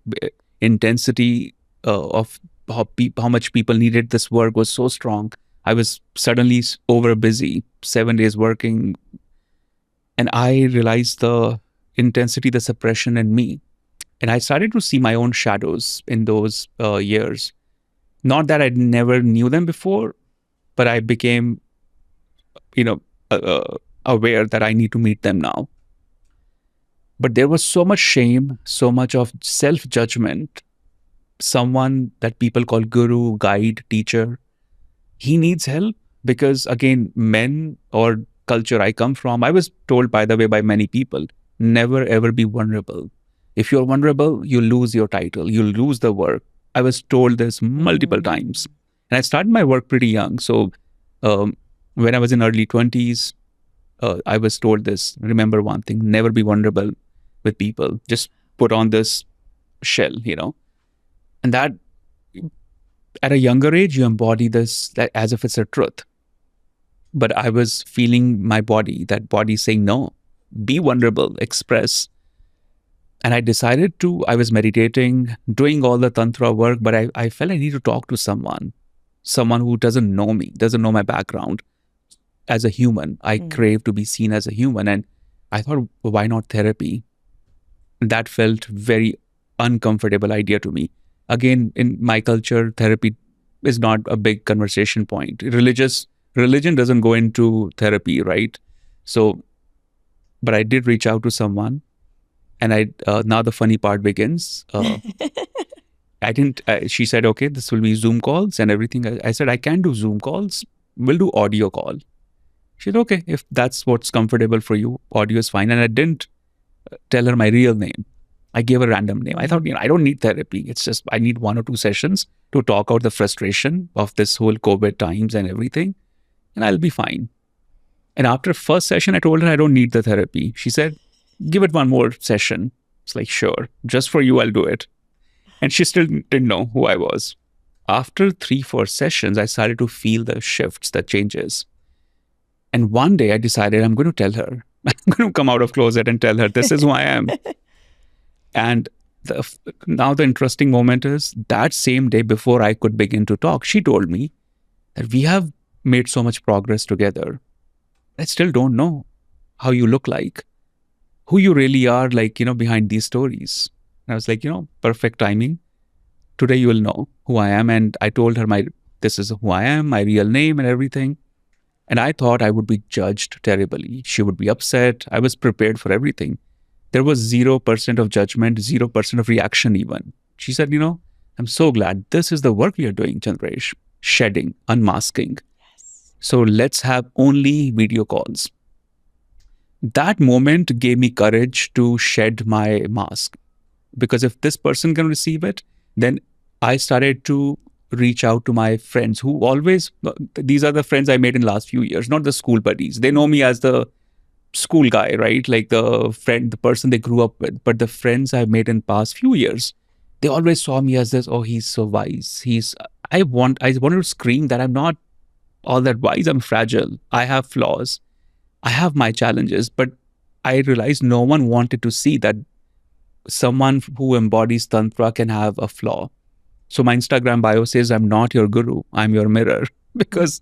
Intensity of how much people needed this work was so strong. I was suddenly over busy, 7 days working, and I realized the intensity, the suppression in me. And I started to see my own shadows in those years. Not that I never knew them before, but I became, you know, aware that I need to meet them now. But there was so much shame, so much of self-judgment. Someone that people call guru, guide, teacher, he needs help because, again, men or culture I come from, I was told, by the way, by many people, never ever be vulnerable. If you're vulnerable, you lose your title, you lose the work. I was told this multiple times. And I started my work pretty young. So when I was in early 20s, I was told this, remember one thing, never be vulnerable with people. Just put on this shell, And that, at a younger age, you embody this as if it's a truth. But I was feeling my body, that body saying, no, be vulnerable, express. And I decided I was meditating, doing all the Tantra work, but I felt I need to talk to someone who doesn't know me, doesn't know my background. As a human, I crave to be seen as a human. And I thought, why not therapy? That felt very uncomfortable idea to me. Again, in my culture, therapy is not a big conversation point. Religion doesn't go into therapy, right? So, but I did reach out to someone. And now the funny part begins. She said, okay, this will be Zoom calls and everything. I said, I can do Zoom calls. We'll do audio call. She said, okay, if that's what's comfortable for you, audio is fine. And I didn't tell her my real name. I gave a random name. I thought, I don't need therapy. It's just, I need 1 or 2 sessions to talk out the frustration of this whole COVID times and everything. And I'll be fine. And after first session, I told her I don't need the therapy. She said, give it 1 more session. It's like, sure, just for you, I'll do it. And she still didn't know who I was. After 3-4 sessions, I started to feel the shifts, the changes. And one day I decided I'm going to tell her. I'm going to come out of closet and tell her, this is who I am. And now the interesting moment is that same day before I could begin to talk, she told me that we have made so much progress together. I still don't know how you look like, who you really are, behind these stories. And I was like, perfect timing. Today you will know who I am. And I told her this is who I am, my real name and everything. And I thought I would be judged terribly. She would be upset. I was prepared for everything. There was 0% of judgment, 0% of reaction even. She said, I'm so glad this is the work we are doing, Chandresh. Shedding, unmasking. Yes. So let's have only video calls. That moment gave me courage to shed my mask. Because if this person can receive it, then I started to reach out to my friends who always, these are the friends I made in the last few years, not the school buddies. They know me as the school guy, right? Like the friend, the person they grew up with. But the friends I've made in past few years, they always saw me as this, oh, he's so wise. I wanted to scream that I'm not all that wise. I'm fragile. I have flaws. I have my challenges. But I realized no one wanted to see that someone who embodies Tantra can have a flaw. So my Instagram bio says, I'm not your guru. I'm your mirror. Because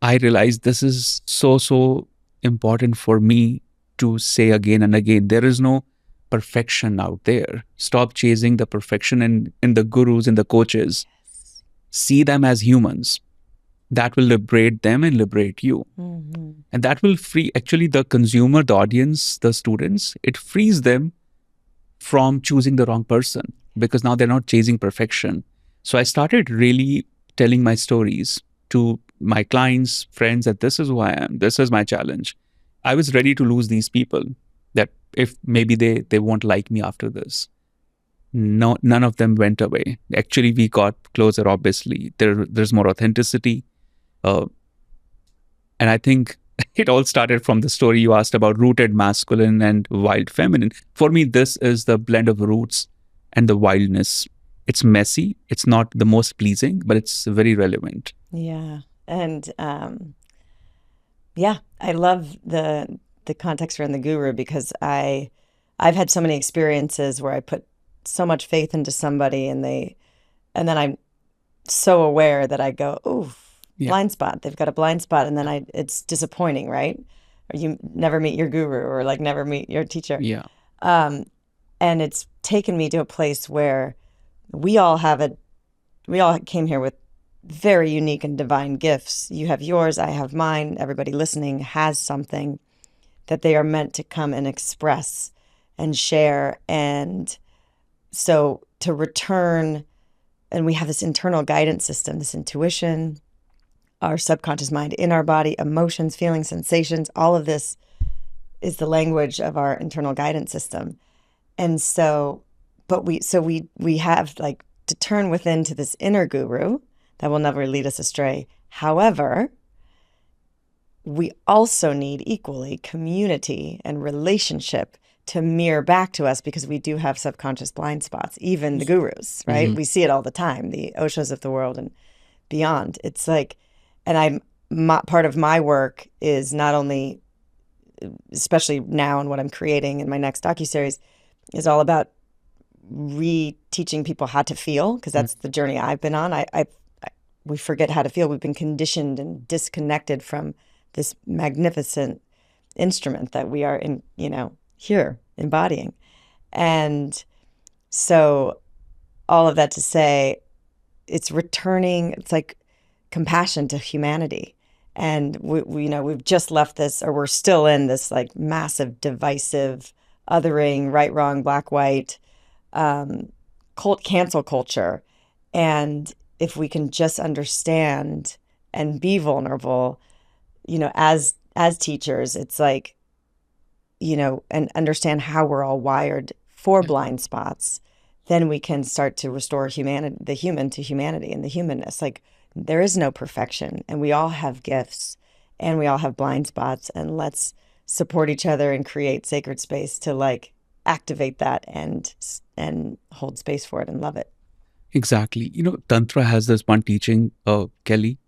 I realized this is so important for me to say again and again. There is no perfection out there. Stop chasing the perfection in the gurus and the coaches. See them as humans. That will liberate them and liberate you. Mm-hmm. And that will free actually the consumer, the audience, the students. It frees them from choosing the wrong person because now they're not chasing perfection. So I started really telling my stories to my clients, friends, that this is who I am. This is my challenge. I was ready to lose these people that if maybe they won't like me after this. No, none of them went away. Actually, we got closer. Obviously, there's more authenticity, uh, and I think it all started from the story you asked about rooted masculine and wild feminine. For me, this is the blend of roots and the wildness. It's messy. It's not the most pleasing, but it's very relevant. Yeah. And yeah, I love the context around the guru because I've had so many experiences where I put so much faith into somebody and then I'm so aware that I go, ooh, Yeah. blind spot. They've got a blind spot, and then it's disappointing, right? Or you never meet your guru, or like never meet your teacher. Yeah. And it's taken me to a place where we all came here with very unique and divine gifts. You have yours, I have mine. Everybody listening has something that they are meant to come and express and share. And so to return, and we have this internal guidance system, this intuition, our subconscious mind in our body, emotions, feelings, sensations, all of this is the language of our internal guidance system. And so, but we have like to turn within to this inner guru that will never lead us astray. However, we also need equally community and relationship to mirror back to us because we do have subconscious blind spots, even the gurus, right? We see it all the time, the Oshos of the world and beyond. It's like, and part of my work is not only, especially now and what I'm creating in my next docuseries, is all about re-teaching people how to feel, because that's the journey I've been on. We forget how to feel. We've been conditioned and disconnected from this magnificent instrument that we are in, here embodying. And so all of that to say, it's returning, it's like compassion to humanity. And we've just left this, or we're still in this like massive divisive othering, right, wrong, black, white, cancel culture. And if we can just understand and be vulnerable, as teachers, it's like, and understand how we're all wired for blind spots, then we can start to restore humanity, the human to humanity and the humanness. Like there is no perfection, and we all have gifts and we all have blind spots, and let's support each other and create sacred space to like activate that and hold space for it and love it. Exactly. Tantra has this one teaching, Kelly.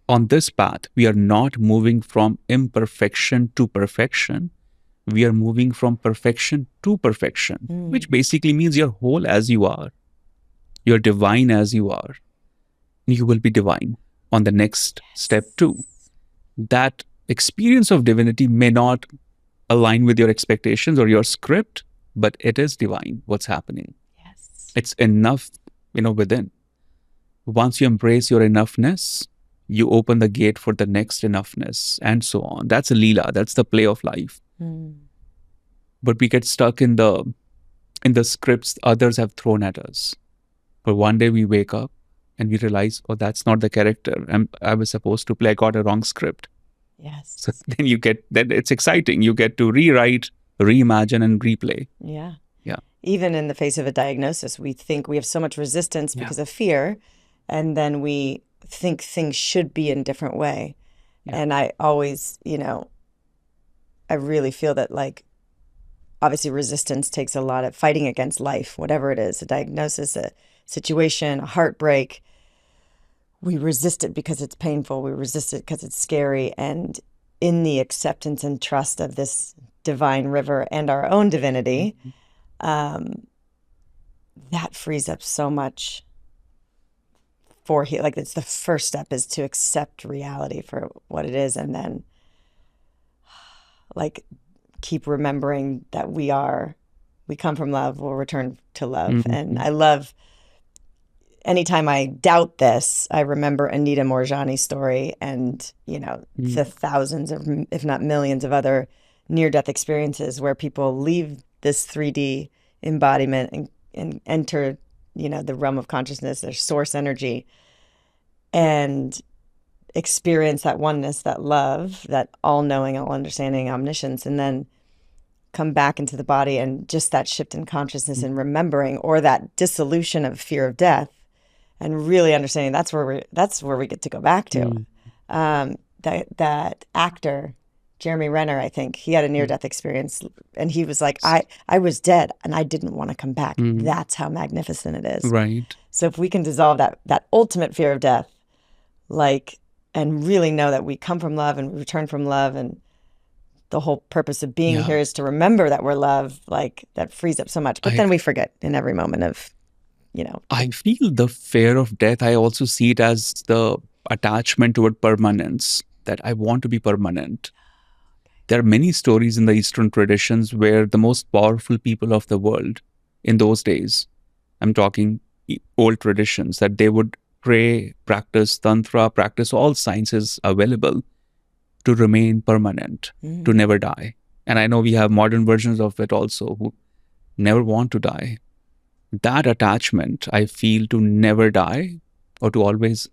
On this path, we are not moving from imperfection to perfection. We are moving from perfection to perfection, which basically means you're whole as you are. You're divine as you are. You will be divine on the next step too. That experience of divinity may not align with your expectations or your script, but it is divine what's happening. Yes. It's enough, within. Once you embrace your enoughness, you open the gate for the next enoughness and so on. That's a leela. That's the play of life. But we get stuck in the scripts others have thrown at us. But one day we wake up and we realize, oh, that's not the character I was supposed to play. I got a wrong script. Yes. So then it's exciting. You get to rewrite, reimagine, and replay. Yeah. Yeah. Even in the face of a diagnosis, we think we have so much resistance because of fear, and then we think things should be in a different way. Yeah. And I always, I really feel that like, obviously resistance takes a lot of fighting against life, whatever it is, a diagnosis, a situation, a heartbreak. We resist it because it's painful. We resist it because it's scary. And in the acceptance and trust of this divine river and our own divinity, that frees up so much for like it's the first step is to accept reality for what it is, and then like keep remembering that we come from love, we'll return to love. And I love, anytime I doubt this, I remember Anita Morjani's story and, the thousands of, if not millions of other near-death experiences where people leave this 3D embodiment and enter, the realm of consciousness, their source energy, and experience that oneness, that love, that all-knowing, all-understanding omniscience, and then come back into the body, and just that shift in consciousness and remembering, or that dissolution of fear of death, and really understanding that's where we get to go back to. That actor, Jeremy Renner, I think, he had a near-death experience, and he was like, I was dead and I didn't want to come back. That's how magnificent it is. Right. So if we can dissolve that ultimate fear of death, like, and really know that we come from love and we return from love, and the whole purpose of being here is to remember that we're love, like, that frees up so much. But then we forget in every moment of, I feel the fear of death, I also see it as the attachment toward permanence, that I want to be permanent. There are many stories in the Eastern traditions where the most powerful people of the world in those days, I'm talking old traditions, that they would pray, practice Tantra, practice all sciences available to remain permanent, to never die. And I know we have modern versions of it also who never want to die. That attachment, I feel, to never die or to always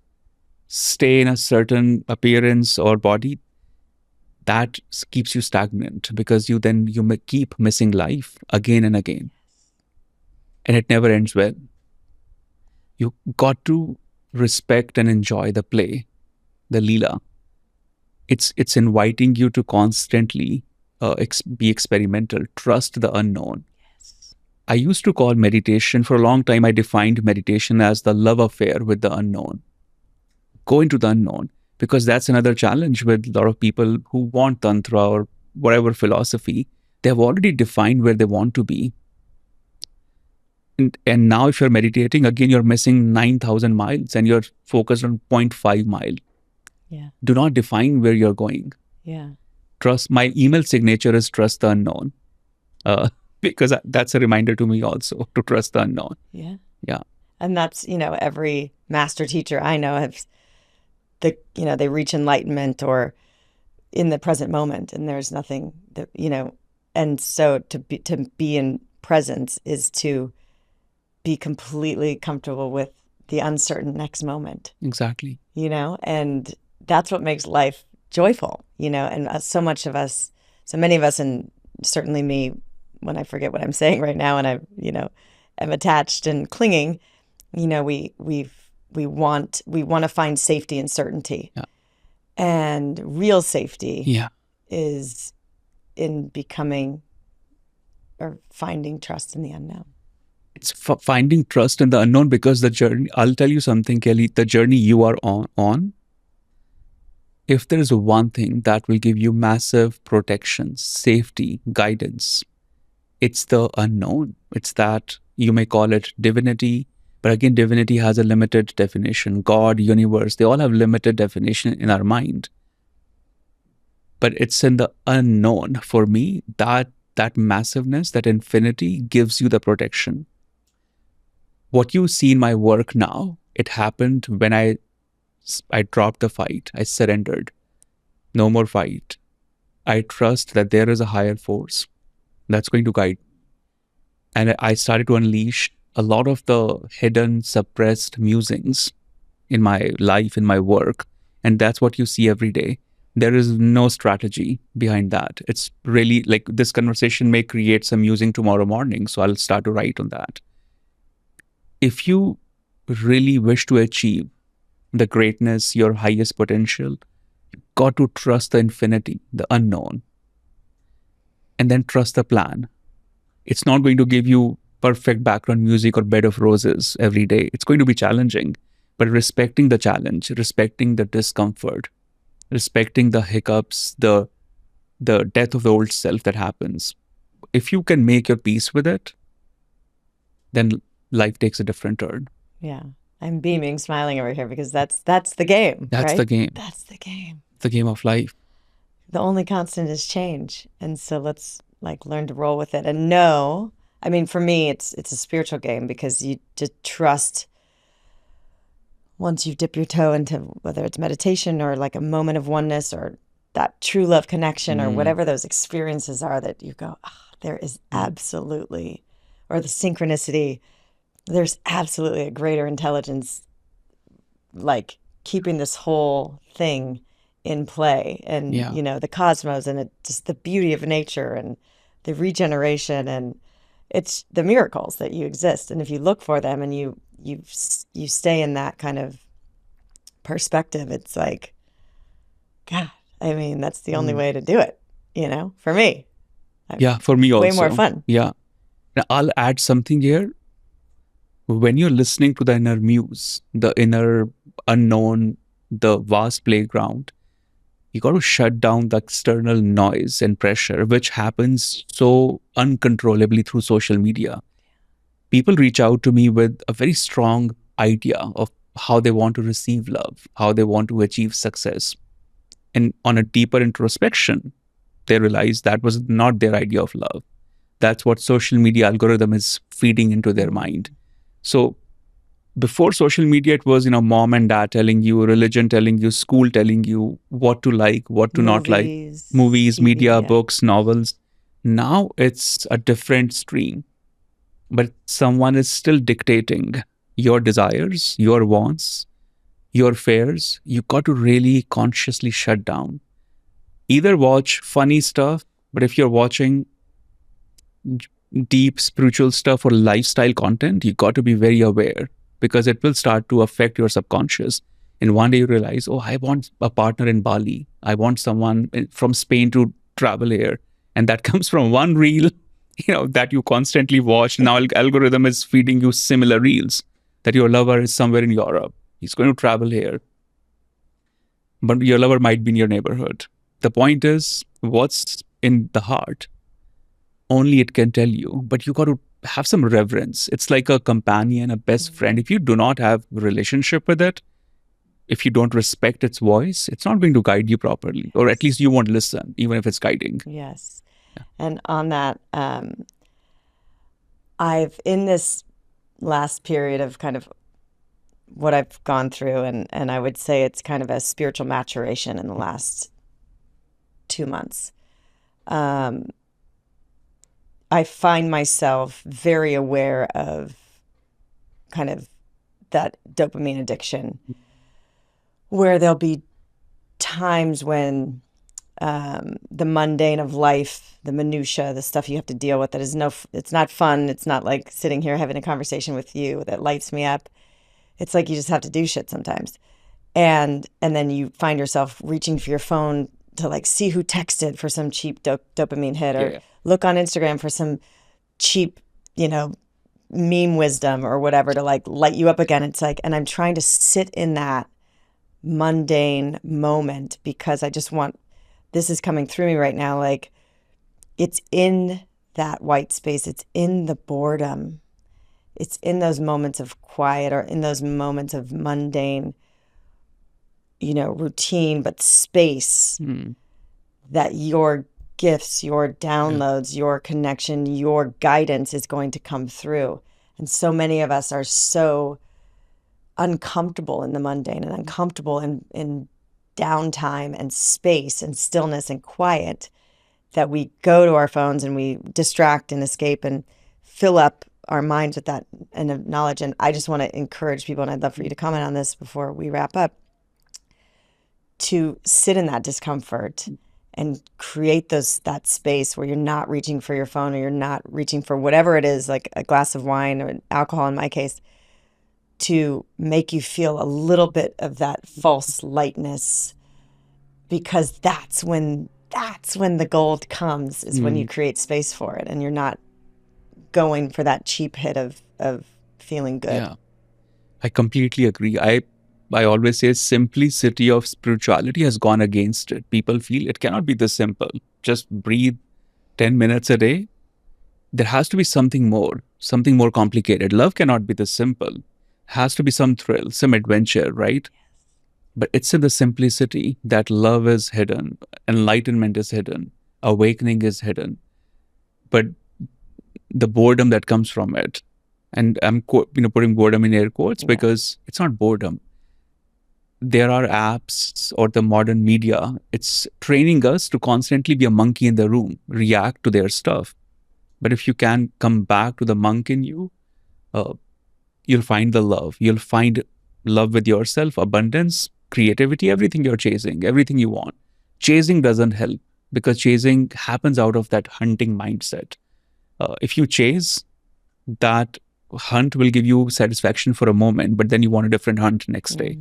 stay in a certain appearance or body, that keeps you stagnant, because you may keep missing life again and again. And it never ends well. You got to respect and enjoy the play, the Leela. It's inviting you to constantly be experimental, trust the unknown. I used to call meditation, for a long time, I defined meditation as the love affair with the unknown. Go into the unknown, because that's another challenge with a lot of people who want Tantra or whatever philosophy. They have already defined where they want to be. And now if you're meditating, again, you're missing 9,000 miles and you're focused on 0.5 mile. Yeah. Do not define where you're going. Yeah. Trust. My email signature is trust the unknown. Because that's a reminder to me also to trust the unknown. Yeah. Yeah. And that's, every master teacher I know they reach enlightenment or in the present moment, and there's nothing that, and so to be in presence is to be completely comfortable with the uncertain next moment. Exactly. And that's what makes life joyful, and so many of us, and certainly me, when I forget what I'm saying right now and I, am attached and clinging, we want to find safety and certainty. Yeah. And real safety is in becoming or finding trust in the unknown. It's finding trust in the unknown, because the journey, I'll tell you something, Kelly, the journey you are on, if there is one thing that will give you massive protection, safety, guidance, it's the unknown. It's that, you may call it divinity, but again, divinity has a limited definition. God, universe, they all have limited definition in our mind. But it's in the unknown, for me, that massiveness, that infinity gives you the protection. What you see in my work now, it happened when I dropped the fight. I surrendered. No more fight. I trust that there is a higher force that's going to guide. And I started to unleash a lot of the hidden, suppressed musings in my life, in my work. And that's what you see every day. There is no strategy behind that. It's really like this conversation may create some musing tomorrow morning. So I'll start to write on that. If you really wish to achieve the greatness, your highest potential, you've got to trust the infinity, the unknown, and then trust the plan. It's not going to give you perfect background music or bed of roses every day. It's going to be challenging, but respecting the challenge, respecting the discomfort, respecting the hiccups, the death of the old self that happens. If you can make your peace with it, then life takes a different turn. Yeah. I'm beaming, smiling over here, because that's the game. That's right? the game. That's the game. The game of life. The only constant is change. And so let's learn to roll with it and know. I mean, for me, it's a spiritual game, because you just trust, once you dip your toe into whether it's meditation or like a moment of oneness or that true love connection or whatever those experiences are, that you go, there is absolutely, or the synchronicity, there's absolutely a greater intelligence, like keeping this whole thing in play, and the cosmos, and just the beauty of nature, and the regeneration, and it's the miracles that you exist. And if you look for them and you stay in that kind of perspective, it's like, God, I mean, that's the only way to do it, for me. Yeah, for me also. Way more fun. Yeah. Now, I'll add something here. When you're listening to the inner muse, the inner unknown, the vast playground, you got to shut down the external noise and pressure, which happens so uncontrollably through social media. People reach out to me with a very strong idea of how they want to receive love, how they want to achieve success. And on a deeper introspection, they realize that was not their idea of love. That's what social media algorithm is feeding into their mind. So before social media, it was, mom and dad telling you, religion telling you, school telling you what to like, what to not like, movies, TV, media, books, novels. Now it's a different stream, but someone is still dictating your desires, your wants, your fears. You got to really consciously shut down. Either watch funny stuff, but if you're watching deep spiritual stuff or lifestyle content, you got to be very aware, because it will start to affect your subconscious. And one day you realize, oh, I want a partner in Bali. I want someone from Spain to travel here. And that comes from one reel, that you constantly watch. Now algorithm is feeding you similar reels, that your lover is somewhere in Europe. He's going to travel here. But your lover might be in your neighborhood. The point is, what's in the heart? Only it can tell you, but you got to have some reverence. It's like a companion, a best friend. If you do not have a relationship with it, if you don't respect its voice, it's not going to guide you properly, or at least you won't listen, even if it's guiding. Yes. Yeah. And on that, I've, in this last period of kind of what I've gone through, and I would say it's kind of a spiritual maturation in the last 2 months. I find myself very aware of kind of that dopamine addiction, where there'll be times when the mundane of life, the minutia, the stuff you have to deal with, that is it's not fun. It's not like sitting here having a conversation with you that lights me up. It's like you just have to do shit sometimes. And then you find yourself reaching for your phone to like see who texted for some cheap dopamine hit, or look on Instagram for some cheap, meme wisdom or whatever to like light you up again. It's like, and I'm trying to sit in that mundane moment, because I just want, this is coming through me right now. Like, it's in that white space. It's in the boredom. It's in those moments of quiet, or in those moments of mundane, routine, but space, that your gifts, your downloads, your connection, your guidance is going to come through. And so many of us are so uncomfortable in the mundane, and uncomfortable in downtime and space and stillness and quiet, that we go to our phones and we distract and escape and fill up our minds with that and knowledge. And I just want to encourage people, and I'd love for you to comment on this before we wrap up, to sit in that discomfort and create that space where you're not reaching for your phone, or you're not reaching for whatever it is, like a glass of wine or alcohol in my case, to make you feel a little bit of that false lightness, because that's when the gold comes, is when you create space for it, and you're not going for that cheap hit of feeling good. Yeah, I completely agree. I always say simplicity of spirituality has gone against it. People feel it cannot be this simple. Just breathe 10 minutes a day. There has to be something more complicated. Love cannot be this simple. Has to be some thrill, some adventure, right? But it's in the simplicity that love is hidden, enlightenment is hidden, awakening is hidden. But the boredom that comes from it, and I'm putting boredom in air quotes, because it's not boredom. There are apps or the modern media, it's training us to constantly be a monkey in the room, react to their stuff. But if you can come back to the monk in you, you'll find the love. You'll find love with yourself, abundance, creativity, everything you're chasing, everything you want. Chasing doesn't help. because chasing happens out of that hunting mindset. If you chase, that hunt will give you satisfaction for a moment, but then you want a different hunt next day.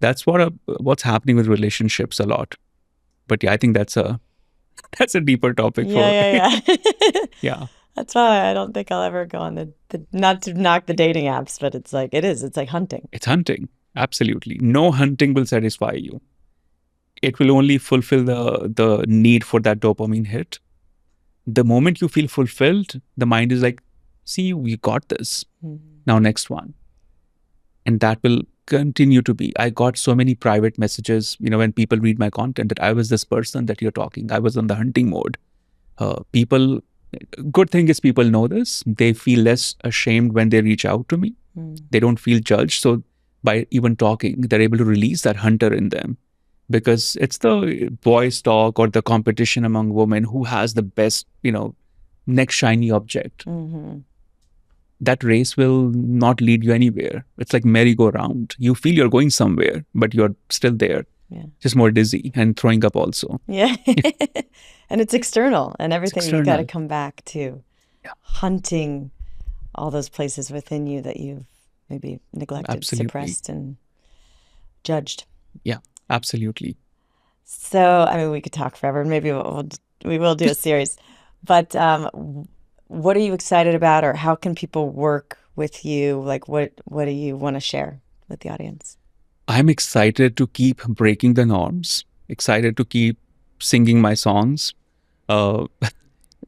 That's what's happening with relationships a lot. But yeah, I think that's a deeper topic for Yeah. yeah. That's why I don't think I'll ever go on the not to knock the dating apps, but it's like it's like hunting. It's hunting. Absolutely. No hunting will satisfy you. It will only fulfill the need for that dopamine hit. The moment you feel fulfilled, the mind is like, see, we got this. Now next one. And that will continue to be. I got so many private messages, when people read my content, that I was this person that you're talking. I was on the hunting mode. Good thing is people know this. They feel less ashamed when they reach out to me. They don't feel judged. So by even talking, they're able to release that hunter in them, because it's the boys talk or the competition among women who has the best, next shiny object. That race will not lead you anywhere. It's like merry-go-round. You feel you're going somewhere, but you're still there. Yeah. Just more dizzy and throwing up also. Yeah. And it's external and everything. You've got to come back to hunting all those places within you that you've maybe neglected, suppressed, and judged. Yeah, absolutely. So, I mean, we could talk forever. Maybe we will do a series. But what are you excited about, or how can people work with you? Like, what do you want to share with the audience? I'm excited to keep breaking the norms, excited to keep singing my songs.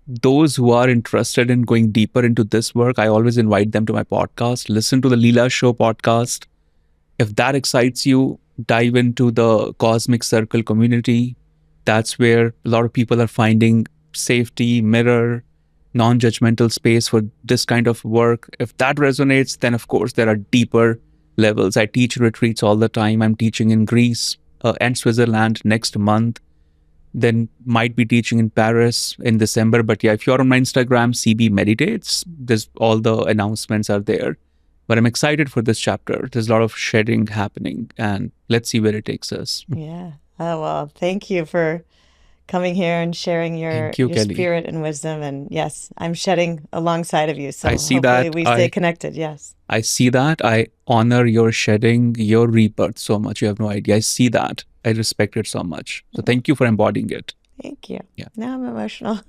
Those who are interested in going deeper into this work, I always invite them to my podcast. Listen to the Leela Show podcast. If that excites you, dive into the Cosmic Circle community. That's where a lot of people are finding safety, mirror, non-judgmental space for this kind of work. If that resonates, then of course there are deeper levels. I teach retreats all the time. I'm teaching in Greece and Switzerland next month. Then might be teaching in Paris in December. But yeah, if you're on my Instagram, CB Meditates, there's all the announcements are there. But I'm excited for this chapter. There's a lot of shedding happening, and let's see where it takes us. Yeah. Oh, well, thank you for coming here and sharing your spirit and wisdom. And yes, I'm shedding alongside of you. So I see hopefully that we stay connected. Yes. I see that. I honor your shedding, your rebirth so much. You have no idea. I see that. I respect it so much. So thank you for embodying it. Thank you. Yeah. Now I'm emotional.